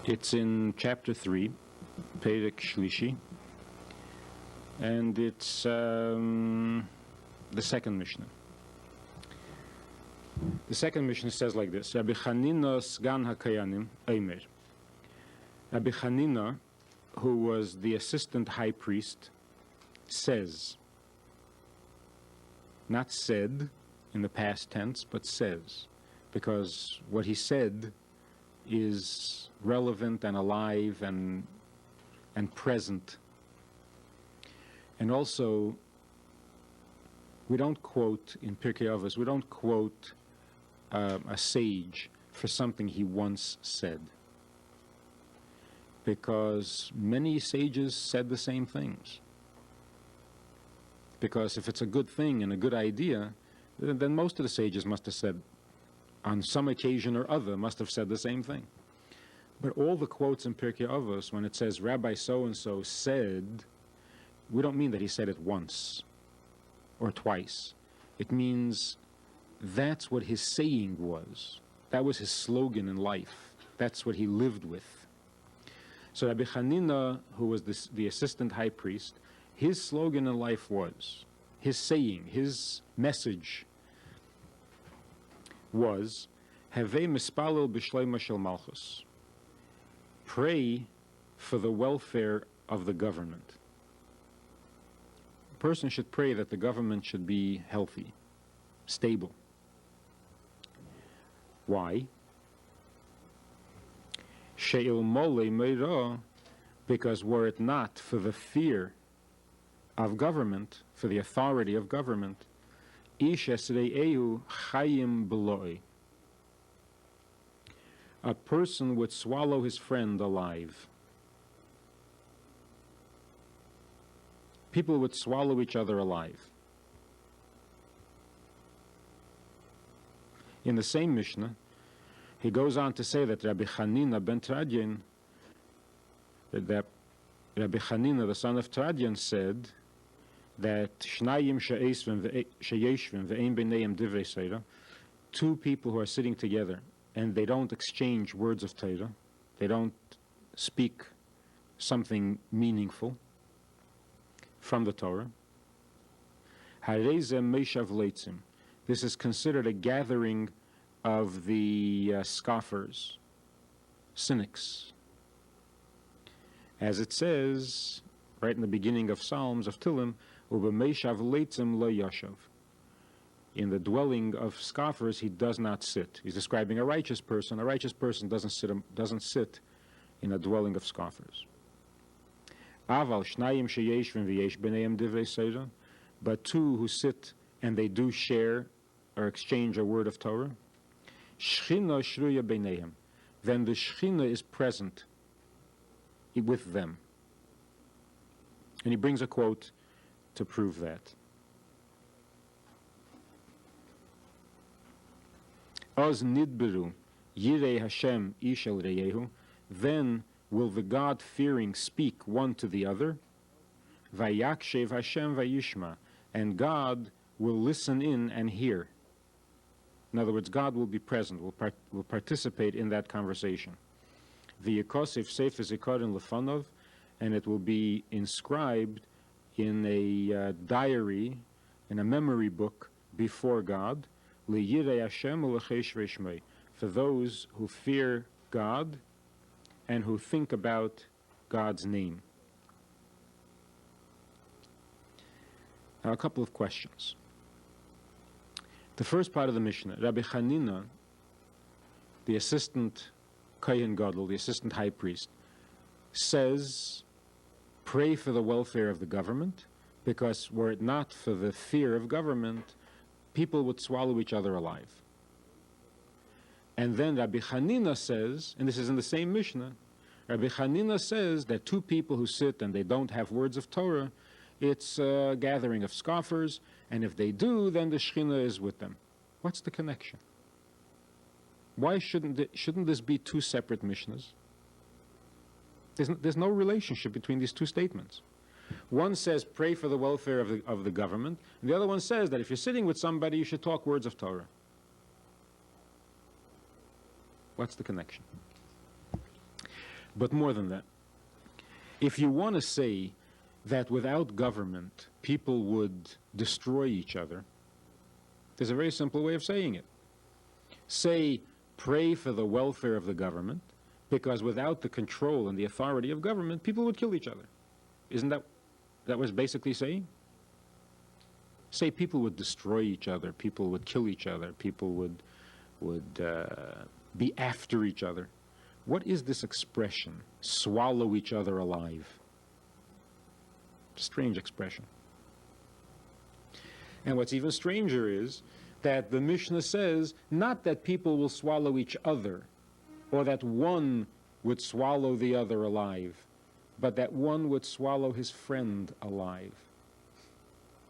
It's in chapter 3, Perek Shlishi, and it's the second Mishnah. The second Mishnah says like this: Rabbi Chanina Sgan HaKayanim Eimer. Rabbi Chanina, who was the assistant high priest, says, not said in the past tense, but says, because what he said is relevant and alive and present. And also, we don't quote in Pirkei Avos, we don't quote a sage for something he once said, because many sages said the same things. Because if it's a good thing and a good idea, then most of the sages must have said, on some occasion or other, must have said the same thing. But all the quotes in Pirkei Avos, when it says Rabbi so-and-so said, we don't mean that he said it once or twice. It means that's what his saying was. That was his slogan in life. That's what he lived with. So Rabbi Chanina, who was the assistant high priest, his slogan in life was, his saying, his message was, Havei mispalel b'shleima shel malchus. Pray for the welfare of the government. A person should pray that the government should be healthy, stable. Why? She'il mole meira, because were it not for the fear of government, for the authority of government, ish esre'ehu chayim beloi. A person would swallow his friend alive. People would swallow each other alive. In the same Mishnah, he goes on to say that Rabbi Chanina ben Tradian, that Rabbi Chanina, the son of Tradian, said that Shnayim sheyeshvim ve'ein b'neihem divrei seira, two people who are sitting together and they don't exchange words of Torah, they don't speak something meaningful from the Torah. Harei meishav leitzim. This is considered a gathering of the scoffers, cynics. As it says right in the beginning of Psalms of Tillim, ubemeishav leitzim lo yashav. In the dwelling of scoffers, he does not sit. He's describing a righteous person. A righteous person doesn't sit in a dwelling of scoffers. Aval shnayim sheyeshvim v'yesh b'neihem divrei seira, but two who sit and they do share or exchange a word of Torah. Shchina shruya b'neihem, then the Shchina is present with them. And he brings a quote to prove that. Oz nidberu yirei Hashem ish el reyehu, then will the God-fearing speak one to the other. Vayakshev Hashem vayishma, and God will listen in and hear. In other words, God will be present, will participate in that conversation. V'yekosif sefer zikaron lefanov, and it will be inscribed in a diary, in a memory book before God. Liyirei Hashem u'lechesh v'shmei, for those who fear God and who think about God's name. Now, a couple of questions. The first part of the Mishnah, Rabbi Chanina, the assistant Kohen Gadol, the assistant high priest, says, pray for the welfare of the government, because were it not for the fear of government, people would swallow each other alive. And then Rabbi Chanina says, and this is in the same Mishnah, Rabbi Chanina says that two people who sit and they don't have words of Torah, it's a gathering of scoffers, and if they do, then the Shechina is with them. What's the connection? Why shouldn't this be two separate Mishnahs? There's no relationship between these two statements. One says, pray for the welfare of the government, and the other one says that if you're sitting with somebody, you should talk words of Torah. What's the connection? But more than that, if you want to say that without government people would destroy each other, there's a very simple way of saying it. Say, pray for the welfare of the government, because without the control and the authority of government, people would kill each other. Isn't that what was basically saying? Say people would destroy each other, people would kill each other, people would be after each other. What is this expression, swallow each other alive? Strange expression. And what's even stranger is that the Mishnah says not that people will swallow each other, or that one would swallow the other alive, but that one would swallow his friend alive.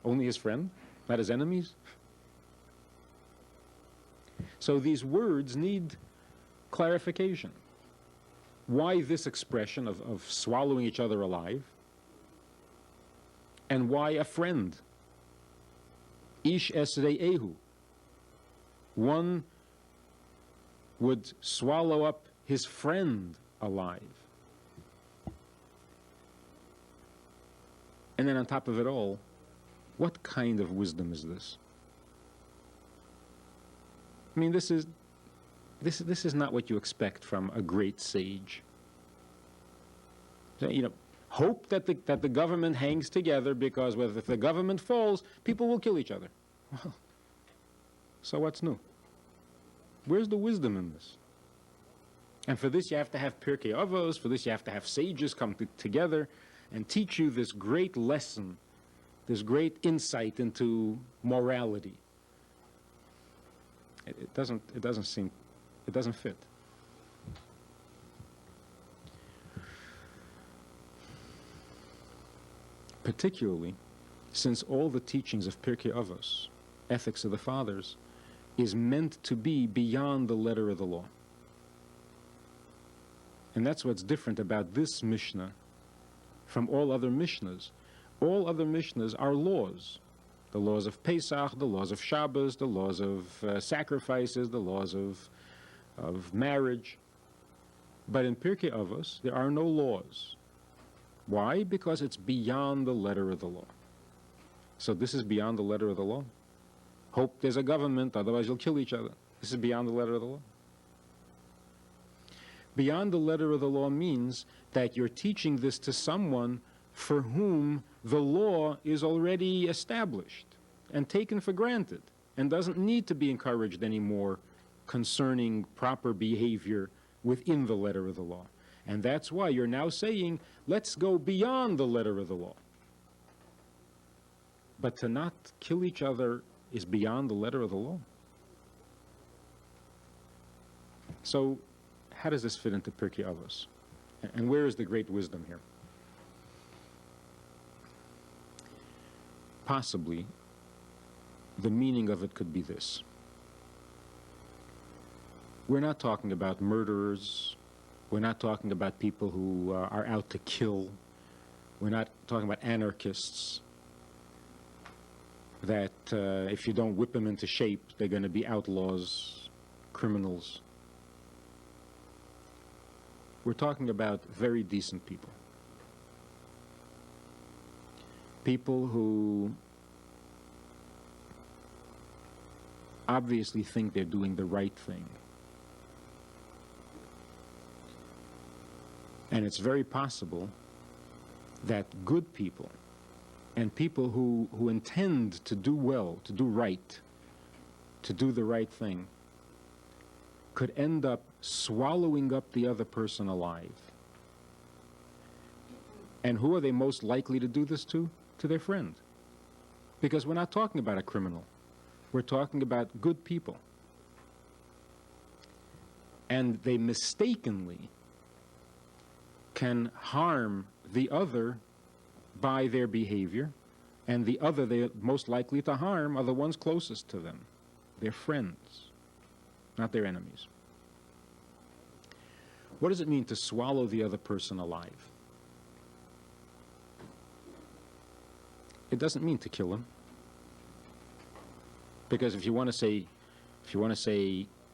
Only his friend, not his enemies? So these words need clarification. Why this expression of swallowing each other alive? And why a friend? Ish esre'ehu. One would swallow up his friend alive. And then on top of it all, what kind of wisdom is this? I mean, this is not what you expect from a great sage. So, hope that the government hangs together, because if the government falls, people will kill each other. Well, so what's new? Where's the wisdom in this? And for this you have to have Pirkei Avos, for this you have to have sages come together and teach you this great lesson, this great insight into morality. It doesn't fit. Particularly since all the teachings of Pirkei Avos, ethics of the fathers, is meant to be beyond the letter of the law. And that's what's different about this Mishnah from all other Mishnahs. All other Mishnahs are laws. The laws of Pesach, the laws of Shabbos, the laws of sacrifices, the laws of marriage. But in Pirkei Avos, there are no laws. Why? Because it's beyond the letter of the law. So this is beyond the letter of the law. Hope there's a government, otherwise you'll kill each other. This is beyond the letter of the law. Beyond the letter of the law means that you're teaching this to someone for whom the law is already established and taken for granted and doesn't need to be encouraged anymore concerning proper behavior within the letter of the law. And that's why you're now saying, let's go beyond the letter of the law. But to not kill each other is beyond the letter of the law. So how does this fit into Pirkei Avos? And where is the great wisdom here? Possibly, the meaning of it could be this. We're not talking about murderers. We're not talking about people who are out to kill. We're not talking about anarchists that if you don't whip them into shape, they're going to be outlaws, criminals. We're talking about very decent people. People who obviously think they're doing the right thing. And it's very possible that good people and people who intend to do well, to do right, to do the right thing, could end up swallowing up the other person alive. And who are they most likely to do this to? To their friend. Because we're not talking about a criminal. We're talking about good people. And they mistakenly can harm the other by their behavior, and the other they're most likely to harm are the ones closest to them, their friends, not their enemies. What does it mean to swallow the other person alive? It doesn't mean to kill him, because if you want to say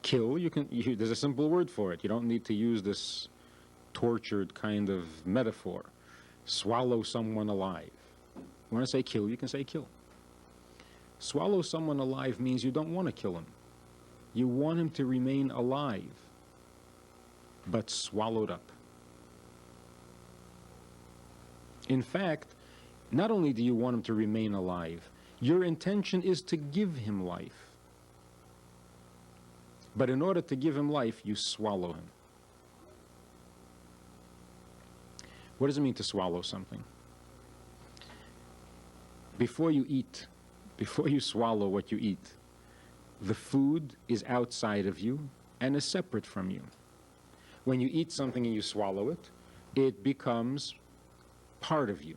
kill, there's a simple word for it. You don't need to use this tortured kind of metaphor. Swallow someone alive. You want to say kill, you can say kill. Swallow someone alive means you don't want to kill him. You want him to remain alive, but swallowed up. In fact, not only do you want him to remain alive, your intention is to give him life. But in order to give him life, you swallow him. What does it mean to swallow something? Before you eat, before you swallow what you eat, the food is outside of you and is separate from you. When you eat something and you swallow it, it becomes part of you.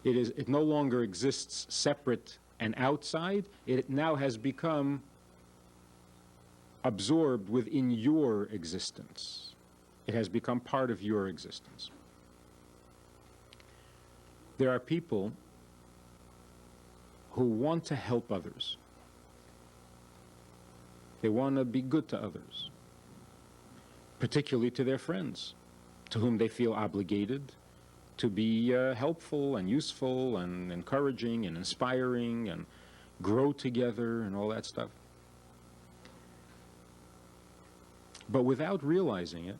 It no longer exists separate and outside. It now has become absorbed within your existence. It has become part of your existence. There are people who want to help others. They want to be good to others, particularly to their friends, to whom they feel obligated to be helpful and useful and encouraging and inspiring and grow together and all that stuff. But without realizing it,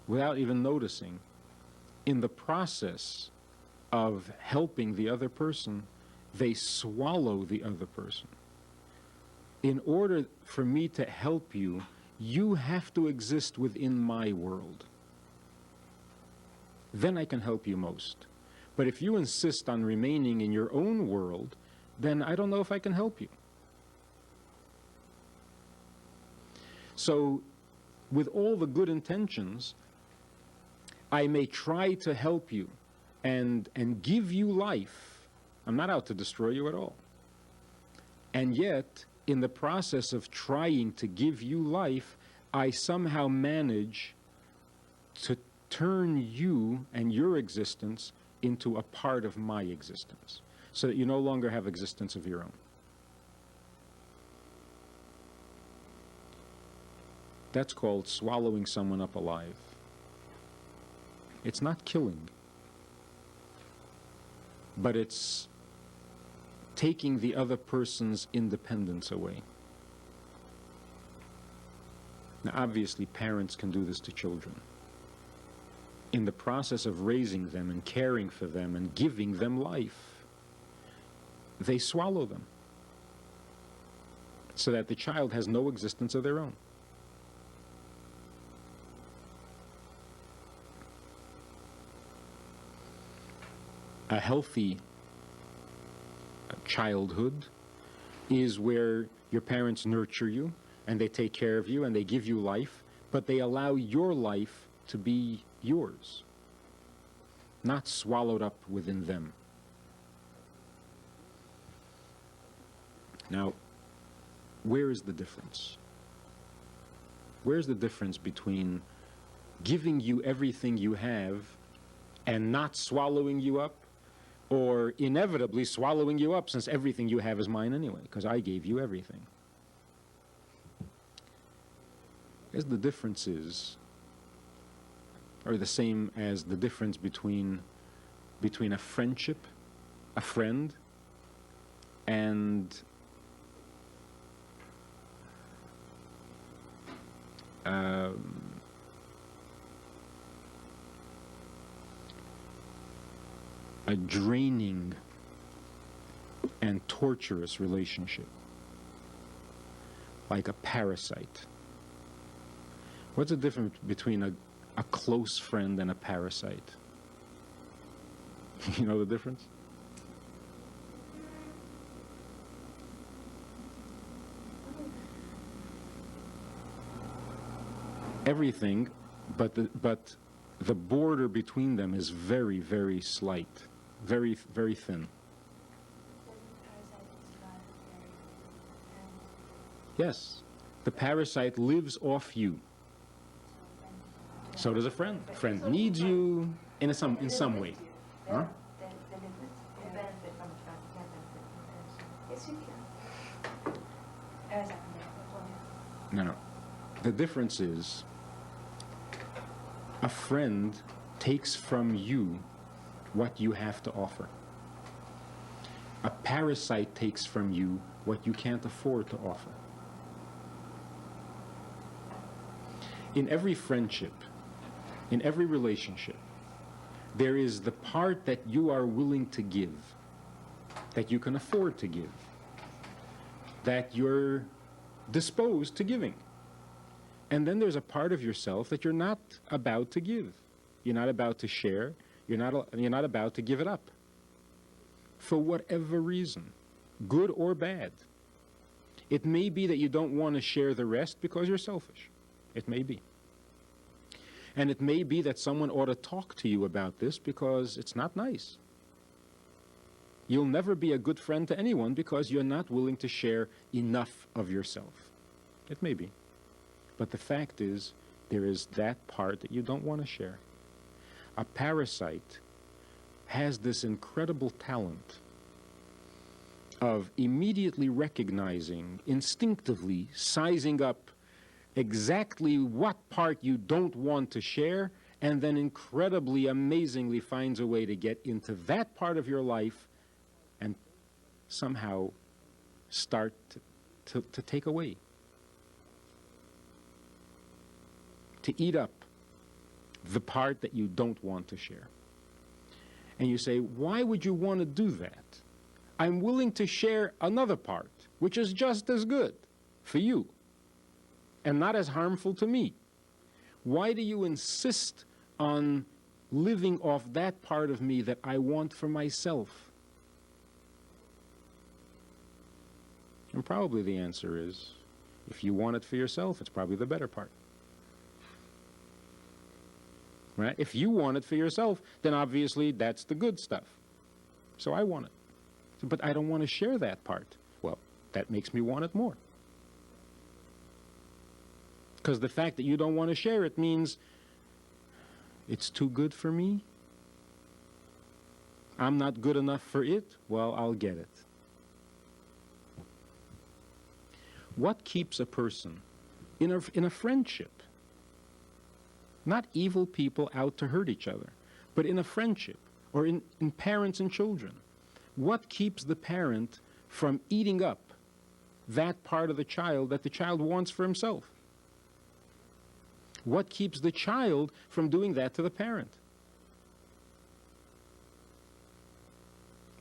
without even noticing, in the process of helping the other person, they swallow the other person. In order for me to help you, you have to exist within my world. Then I can help you most. But if you insist on remaining in your own world, then I don't know if I can help you. So, with all the good intentions, I may try to help you and give you life. I'm not out to destroy you at all. And yet, in the process of trying to give you life, I somehow manage to turn you and your existence into a part of my existence, so that you no longer have existence of your own. That's called swallowing someone up alive. It's not killing, but it's taking the other person's independence away. Now, obviously, parents can do this to children. In the process of raising them and caring for them and giving them life, they swallow them, so that the child has no existence of their own. A healthy childhood is where your parents nurture you and they take care of you and they give you life, but they allow your life to be yours, not swallowed up within them. Now, where is the difference? Where's the difference between giving you everything you have and not swallowing you up, or inevitably swallowing you up, since everything you have is mine anyway, because I gave you everything? As the differences are the same as the difference between a friendship, a friend, and a draining and torturous relationship, like a parasite. What's the difference between a close friend and a parasite? You know the difference? Everything, but the border between them is very, very slight, very, very thin. Yes, the parasite lives off you. So does a friend. A friend needs you in some way. Huh? No. The difference is A friend takes from you what you have to offer. A parasite takes from you what you can't afford to offer. In every friendship, in every relationship, there is the part that you are willing to give, that you can afford to give, that you're disposed to giving. And then there's a part of yourself that you're not about to give. You're not about to share. You're not about to give it up. For whatever reason, good or bad. It may be that you don't want to share the rest because you're selfish. It may be. And it may be that someone ought to talk to you about this because it's not nice. You'll never be a good friend to anyone because you're not willing to share enough of yourself. It may be. But the fact is, there is that part that you don't want to share. A parasite has this incredible talent of immediately recognizing, instinctively sizing up exactly what part you don't want to share, and then incredibly, amazingly finds a way to get into that part of your life and somehow start to take away, to eat up the part that you don't want to share. And you say, why would you want to do that? I'm willing to share another part, which is just as good for you and not as harmful to me. Why do you insist on living off that part of me that I want for myself? And probably the answer is, if you want it for yourself, it's probably the better part. Right? If you want it for yourself, then obviously that's the good stuff. So I want it. But I don't want to share that part. Well, that makes me want it more. Because the fact that you don't want to share it means it's too good for me. I'm not good enough for it. Well, I'll get it. What keeps a person in a friendship? Not evil people out to hurt each other, but in a friendship or in parents and children. What keeps the parent from eating up that part of the child that the child wants for himself? What keeps the child from doing that to the parent?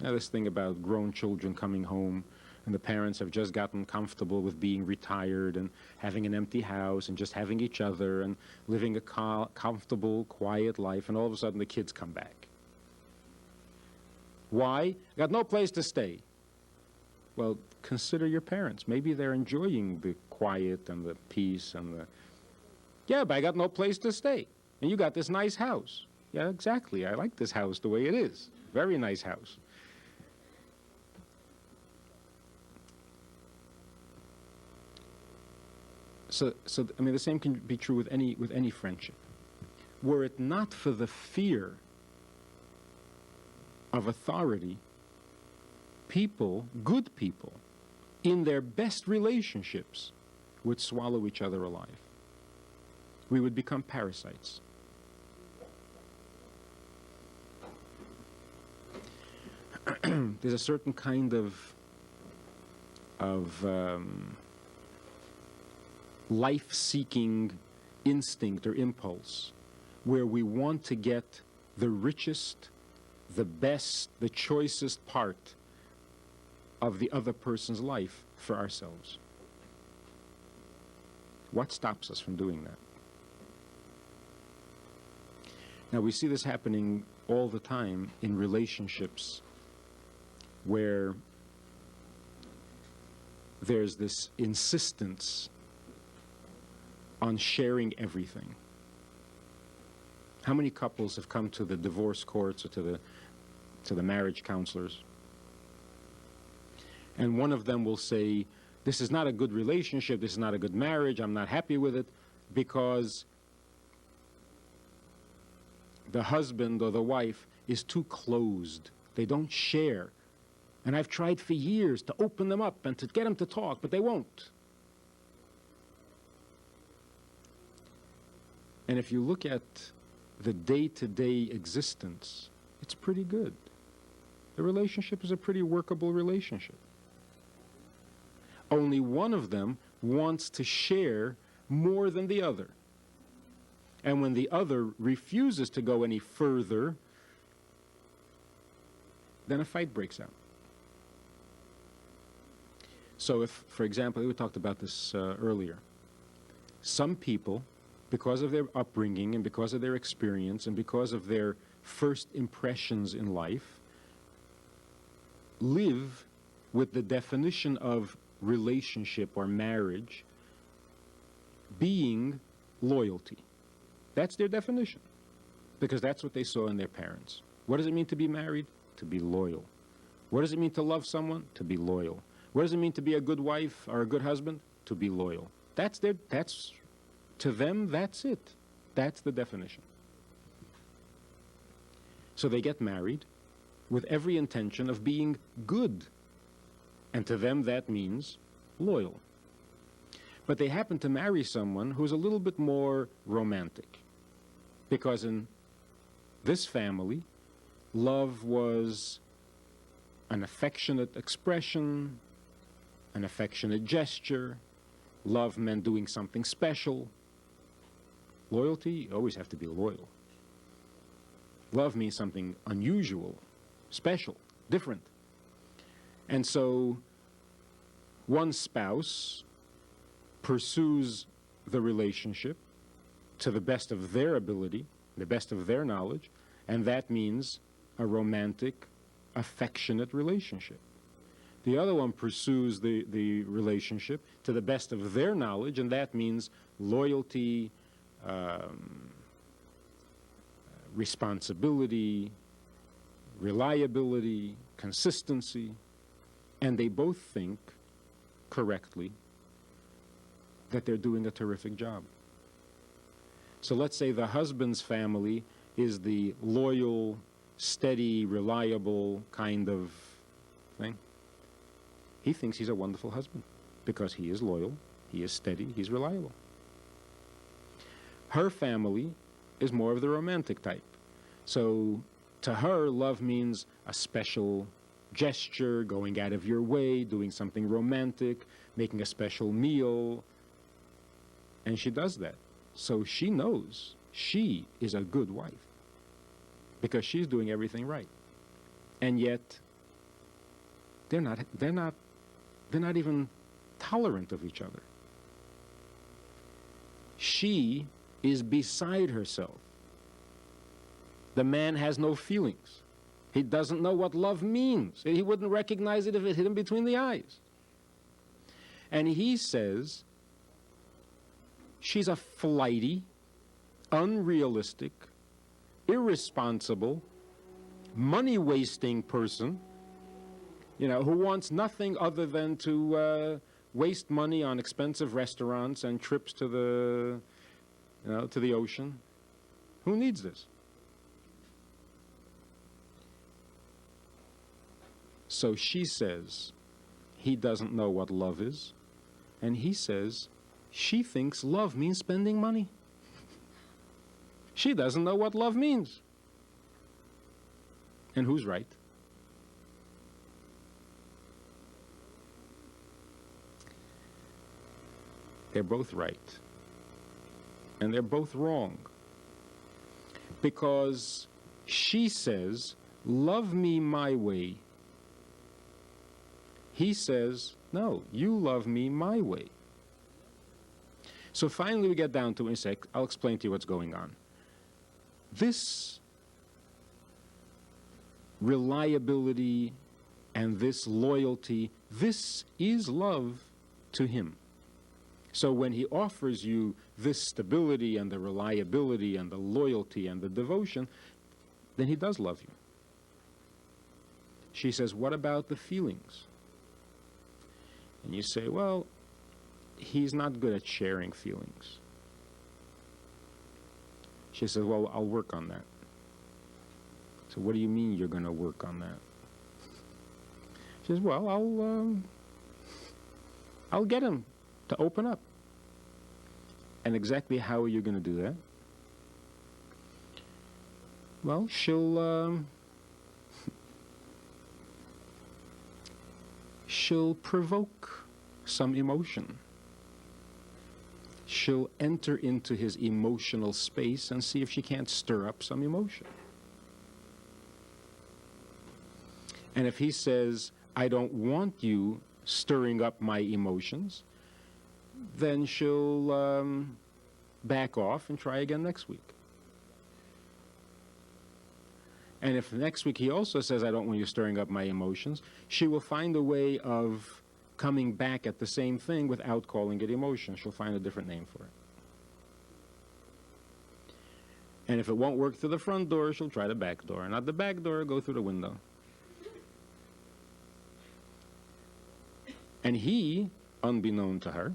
Now, this thing about grown children coming home and the parents have just gotten comfortable with being retired and having an empty house and just having each other and living a comfortable, quiet life, and all of a sudden the kids come back. Why? Got no place to stay. Well, consider your parents. Maybe they're enjoying the quiet and the peace and the... Yeah, but I got no place to stay. And you got this nice house. Yeah, exactly. I like this house the way it is. Very nice house. So I mean, the same can be true with any friendship. Were it not for the fear of authority, people, good people, in their best relationships, would swallow each other alive. We would become parasites. There's a certain kind of life-seeking instinct or impulse where we want to get the richest, the best, the choicest part of the other person's life for ourselves. What stops us from doing that? Now, we see this happening all the time in relationships where there's this insistence on sharing everything. How many couples have come to the divorce courts or to the marriage counselors? And one of them will say, this is not a good relationship, this is not a good marriage, I'm not happy with it, because the husband or the wife is too closed. They don't share. And I've tried for years to open them up and to get them to talk, but they won't. And if you look at the day-to-day existence, it's pretty good. The relationship is a pretty workable relationship. Only one of them wants to share more than the other. And when the other refuses to go any further, then a fight breaks out. So if, for example, we talked about this earlier, some people, because of their upbringing and because of their experience and because of their first impressions in life, live with the definition of relationship or marriage being loyalty. That's their definition, because that's what they saw in their parents. What does it mean to be married? To be loyal. What does it mean to love someone? To be loyal. What does it mean to be a good wife or a good husband? To be loyal. To them, that's it. That's the definition. So they get married with every intention of being good. And to them, that means loyal. But they happen to marry someone who's a little bit more romantic. Because in this family, love was an affectionate expression, an affectionate gesture. Love meant doing something special. Loyalty, you always have to be loyal. Love means something unusual, special, different. And so one spouse pursues the relationship to the best of their ability, the best of their knowledge, and that means a romantic, affectionate relationship. The other one pursues the relationship to the best of their knowledge, and that means loyalty, responsibility, reliability, consistency, and they both think correctly that they're doing a terrific job. So let's say the husband's family is the loyal, steady, reliable kind of thing. He thinks he's a wonderful husband because he is loyal, he is steady, he's reliable. Her family is more of the romantic type. So to her, love means a special gesture, going out of your way, doing something romantic, making a special meal. And she does that. So she knows she is a good wife because she's doing everything right. And yet they're not even tolerant of each other. She is beside herself. The man has no feelings. He doesn't know what love means. He wouldn't recognize it if it hit him between the eyes. And he says she's a flighty, unrealistic, irresponsible, money-wasting person, who wants nothing other than to waste money on expensive restaurants and trips to the ocean. Who needs this? So she says he doesn't know what love is, and he says she thinks love means spending money. She doesn't know what love means. And who's right? They're both right. And they're both wrong. Because she says, love me my way. He says, no, you love me my way. So finally we get down to, in a sec, I'll explain to you what's going on. This reliability and this loyalty, this is love to him. So when he offers you this stability and the reliability and the loyalty and the devotion, then he does love you. She says, what about the feelings? And you say, well, he's not good at sharing feelings. She says, well, I'll work on that. So what do you mean you're going to work on that? She says, well, I'll get him to open up. And exactly how are you going to do that? well, she'll provoke some emotion. She'll enter into his emotional space and see if she can't stir up some emotion. And if he says, I don't want you stirring up my emotions, then she'll back off and try again next week. And if next week he also says, I don't want you stirring up my emotions, she will find a way of coming back at the same thing without calling it emotion. She'll find a different name for it. And if it won't work through the front door, she'll try the back door. Not the back door, go through the window. And he, unbeknown to her,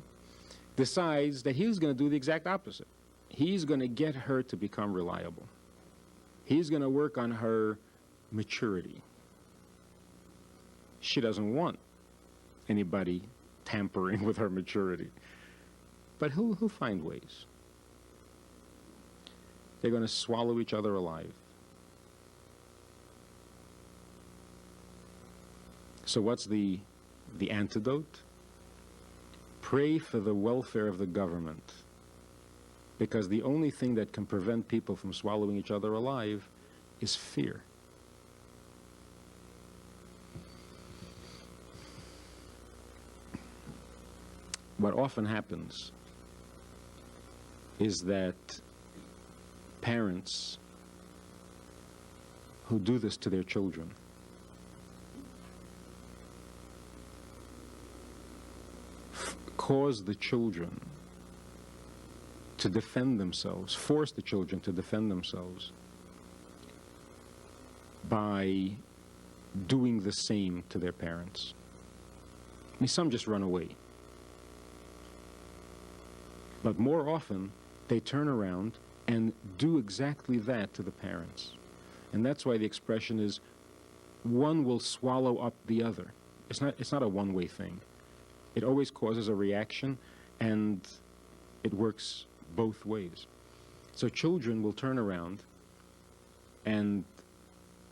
decides that he's going to do the exact opposite. He's going to get her to become reliable. He's going to work on her maturity. She doesn't want anybody tampering with her maturity. But he'll find ways. They're going to swallow each other alive. So what's the antidote? Pray for the welfare of the government. Because the only thing that can prevent people from swallowing each other alive is fear. What often happens is that parents who do this to their children cause the children to defend themselves, force the children to defend themselves by doing the same to their parents. I mean, some just run away. But more often, they turn around and do exactly that to the parents. And that's why the expression is, one will swallow up the other. It's not a one-way thing. It always causes a reaction, and it works both ways. So children will turn around, and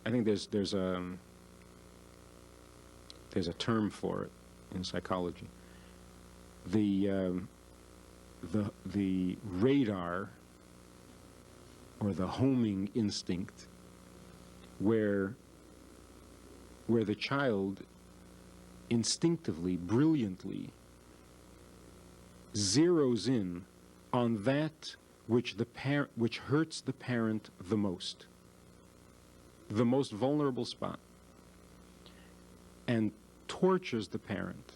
I think there's a term for it in psychology. The radar, or the homing instinct, where the child instinctively, brilliantly zeroes in on that which hurts the parent the most vulnerable spot, and tortures the parent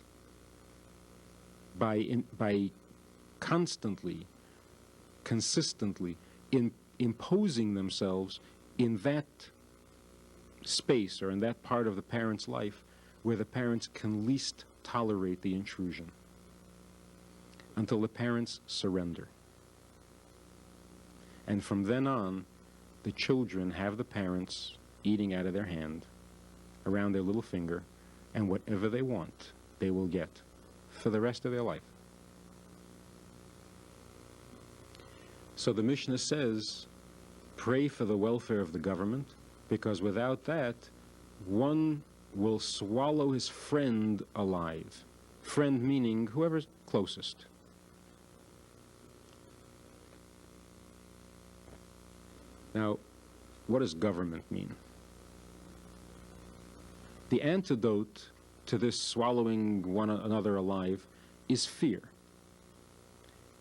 by constantly, consistently imposing themselves in that space or in that part of the parent's life where the parents can least tolerate the intrusion, until the parents surrender. And from then on, the children have the parents eating out of their hand, around their little finger, and whatever they want, they will get for the rest of their life. So the Mishnah says, pray for the welfare of the government, because without that, one will swallow his friend alive. Friend meaning whoever's closest. Now, what does government mean? The antidote to this swallowing one another alive is fear.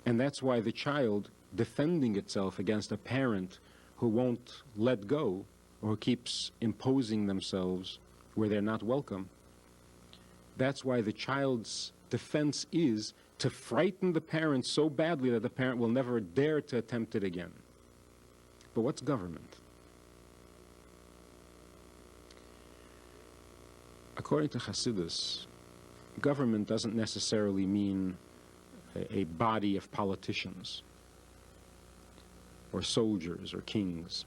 And that's why the child, defending itself against a parent who won't let go, or who keeps imposing themselves where they're not welcome, that's why the child's defense is to frighten the parent so badly that the parent will never dare to attempt it again. But what's government? According to Hasidus, government doesn't necessarily mean a body of politicians or soldiers or kings.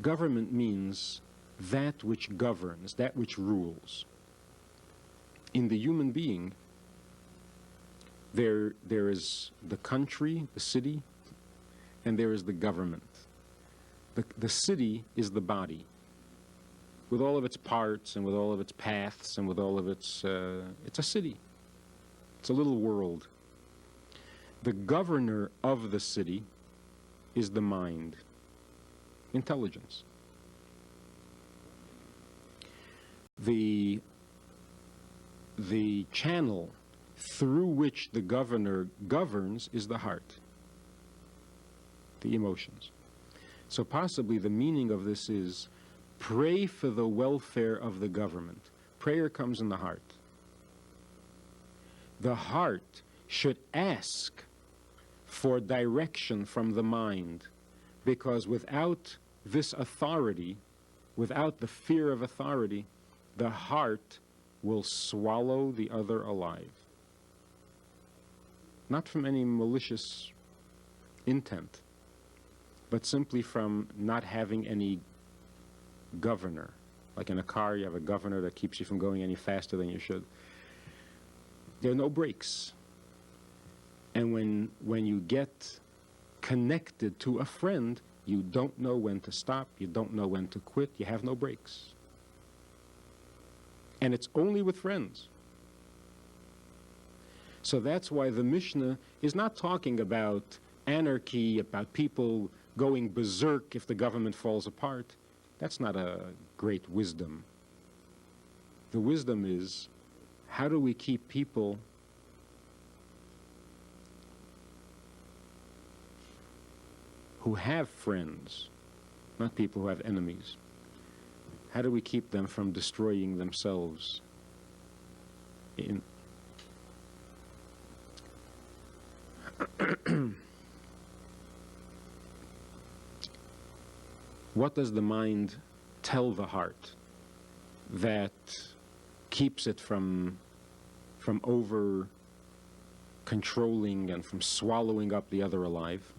Government means that which governs, that which rules. In the human being, there is the country, the city, and there is the government. The city is the body, with all of its parts and with all of its paths and with all of its, it's a city. It's a little world. The governor of the city is the mind, intelligence. The channel through which the governor governs is the heart, the emotions. So possibly the meaning of this is pray for the welfare of the government. Prayer comes in the heart. The heart should ask for direction from the mind, because without this authority, without the fear of authority, the heart will swallow the other alive. Not from any malicious intent, but simply from not having any governor. Like in a car, you have a governor that keeps you from going any faster than you should. There are no brakes. And when you get connected to a friend, you don't know when to stop, you don't know when to quit, you have no brakes. And it's only with friends. So that's why the Mishnah is not talking about anarchy, about people going berserk if the government falls apart. That's not a great wisdom. The wisdom is, how do we keep people who have friends, not people who have enemies, how do we keep them from destroying themselves in what does the mind tell the heart that keeps it from over controlling and from swallowing up the other alive?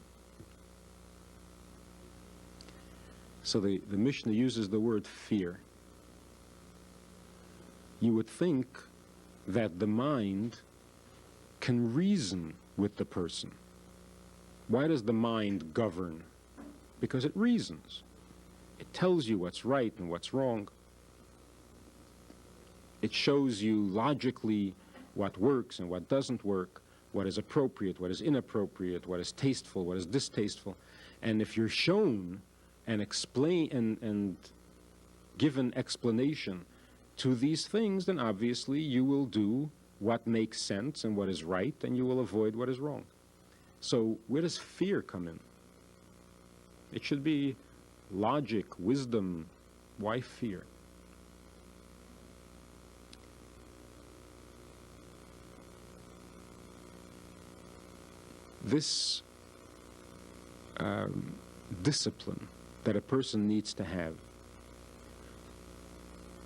So the Mishnah uses the word fear. You would think that the mind can reason with the person. Why does the mind govern? Because it reasons. It tells you what's right and what's wrong. It shows you logically what works and what doesn't work, what is appropriate, what is inappropriate, what is tasteful, what is distasteful. And if you're shown and explain and given explanation to these things, then obviously you will do what makes sense and what is right, and you will avoid what is wrong. So where does fear come in? It should be logic, wisdom. Why fear? This discipline that a person needs to have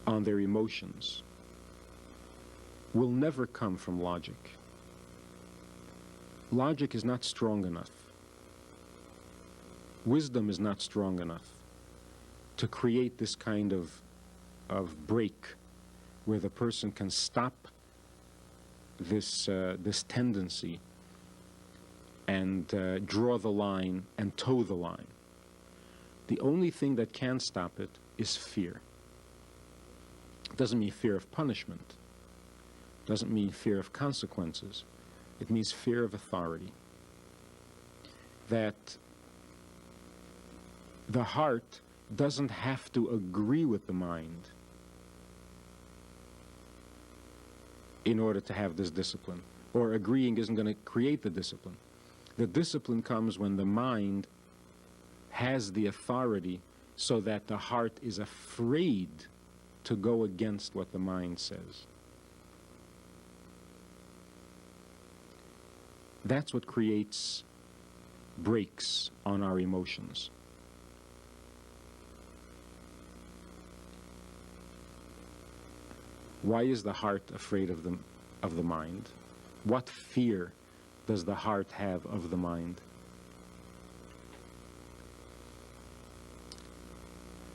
on their emotions will never come from logic. Logic is not strong enough. Wisdom is not strong enough to create this kind of break where the person can stop this tendency and draw the line and toe the line. The only thing that can stop it is fear. It doesn't mean fear of punishment. It doesn't mean fear of consequences. It means fear of authority. That the heart doesn't have to agree with the mind in order to have this discipline. Or agreeing isn't going to create the discipline. The discipline comes when the mind has the authority so that the heart is afraid to go against what the mind says. That's what creates breaks on our emotions. Why is the heart afraid of the mind? What fear does the heart have of the mind?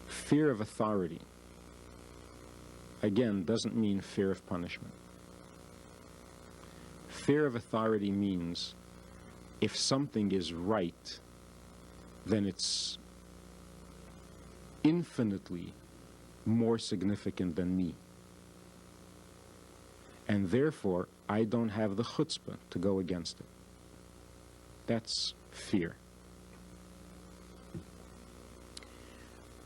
Fear of authority, again, doesn't mean fear of punishment. Fear of authority means if something is right, then it's infinitely more significant than me. And therefore, I don't have the chutzpah to go against it. That's fear.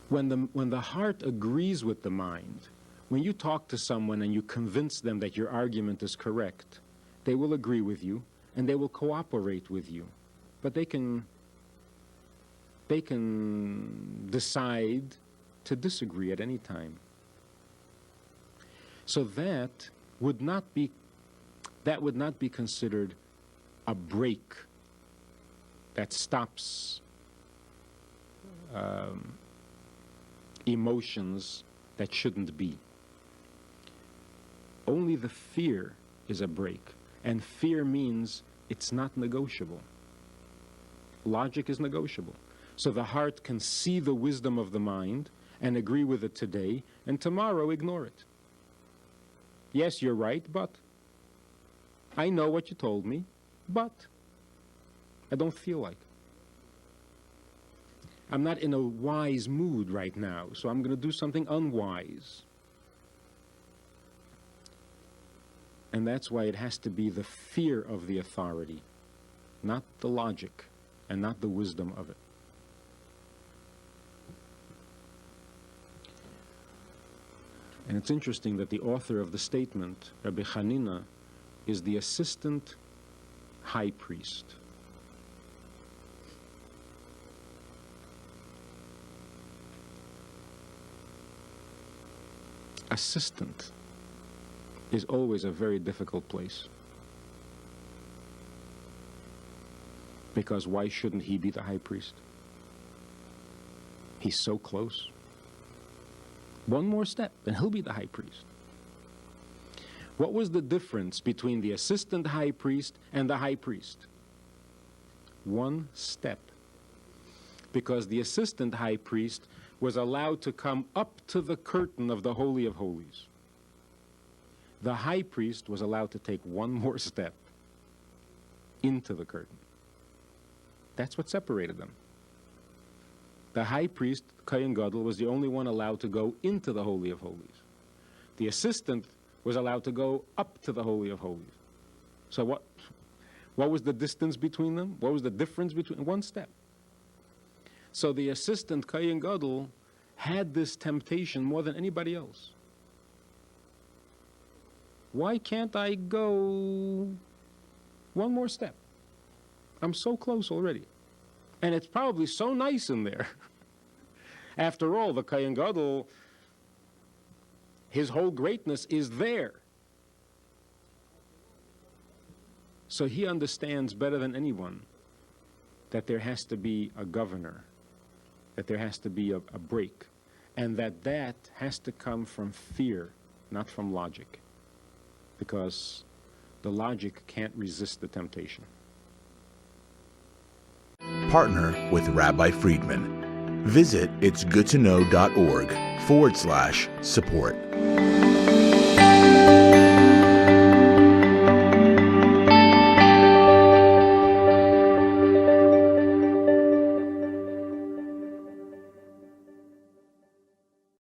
When the heart agrees with the mind, when you talk to someone and you convince them that your argument is correct, they will agree with you and they will cooperate with you. But they can decide to disagree at any time. So that would not be considered a break that stops emotions that shouldn't be. Only the fear is a break, and fear means it's not negotiable. Logic is negotiable. So the heart can see the wisdom of the mind and agree with it today, and tomorrow ignore it. Yes, you're right, but I know what you told me, but I don't feel like it. I'm not in a wise mood right now, so I'm going to do something unwise. And that's why it has to be the fear of the authority, not the logic and not the wisdom of it. And it's interesting that the author of the statement, Rabbi Hanina, is the assistant high priest. Assistant is always a very difficult place. Because why shouldn't he be the high priest? He's so close. One more step, and he'll be the high priest. What was the difference between the assistant high priest and the high priest? One step. Because the assistant high priest was allowed to come up to the curtain of the Holy of Holies. The high priest was allowed to take one more step into the curtain. That's what separated them. The high priest, Kohen Gadol, was the only one allowed to go into the Holy of Holies. The assistant was allowed to go up to the Holy of Holies. So what was the distance between them? What was the difference between? One step. So the assistant, Kohen Gadol, had this temptation more than anybody else. Why can't I go one more step? I'm so close already. And it's probably so nice in there. After all, the Kohen Gadol, his whole greatness is there. So he understands better than anyone that there has to be a governor, that there has to be a break, and that has to come from fear, not from logic, because the logic can't resist the temptation. Partner with Rabbi Friedman. Visit itsgoodtoknow.org/support.